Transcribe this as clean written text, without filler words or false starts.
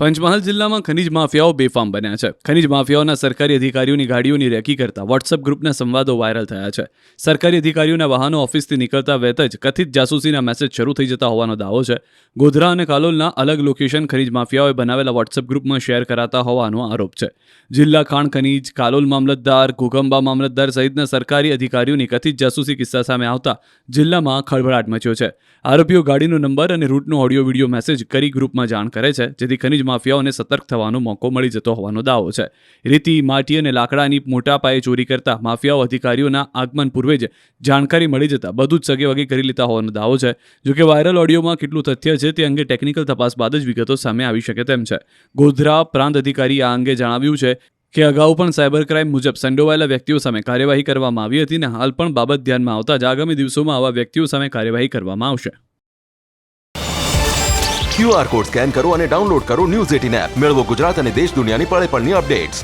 પંચમહાલ જિલ્લામાં ખનીજ માફિયાઓ બેફામ બન્યા છે. ખનીજ માફિયાઓના સરકારી અધિકારીઓની ગાડીઓની રેકી કરતા વોટ્સએપ ગ્રુપના સંવાદો વાયરલ થયા છે. સરકારી અધિકારીઓના વાહનો ઓફિસથી નીકળતા વેત જ કથિત જાસૂસીના મેસેજ શરૂ થઈ જતા હોવાનો દાવો છે. ગોધરા અને કાલોલના અલગ લોકેશન ખનીજ માફિયાઓએ બનાવેલા વોટ્સએપ ગ્રુપમાં શેર કરાતા હોવાનો આરોપ છે. જિલ્લા ખાણ ખનીજ, કાલોલ મામલતદાર, ઘોઘંબા મામલતદાર સહિતના સરકારી અધિકારીઓની કથિત જાસૂસી કિસ્સા સામે આવતા જિલ્લામાં ખળભળાટ મચ્યો છે. આરોપીઓ ગાડીનો નંબર અને રૂટનો ઓડિયો વિડીયો મેસેજ કરી ગ્રુપમાં જાણ કરે છે, જેથી ખનીજ માફિયાઓને સતર્ક થવાનો મોકો મળી જતો હોવાનો દાવો છે. રેતી, માટી અને લાકડાની મોટા પાયે ચોરી કરતા માફિયાઓ અધિકારીઓના આગમન પૂર્વે જ જાણકારી મળી જતા બધું જ સગેવગે કરી લેતા હોવાનો દાવો છે. જોકે વાયરલ ઓડિયોમાં કેટલું તથ્ય છે તે અંગે ટેકનિકલ તપાસ બાદ જ વિગતો સામે આવી શકે તેમ છે. ગોધરા પ્રાંત અધિકારી આ અંગે જણાવ્યું છે કે અગાઉ પણ સાયબર ક્રાઇમ મુજબ સંડોવાયેલા વ્યક્તિઓ સામે કાર્યવાહી કરવામાં આવી હતી અને હાલ પણ બાબત ધ્યાનમાં આવતા જ આગામી દિવસોમાં આવા વ્યક્તિઓ સામે કાર્યવાહી કરવામાં આવશે. QR કોડ સ્કેન કરો અને ડાઉનલોડ કરો ન્યૂઝ 18 એપ. મેળવો ગુજરાત અને દેશ દુનિયાની પળે પળની અપડેટ્સ.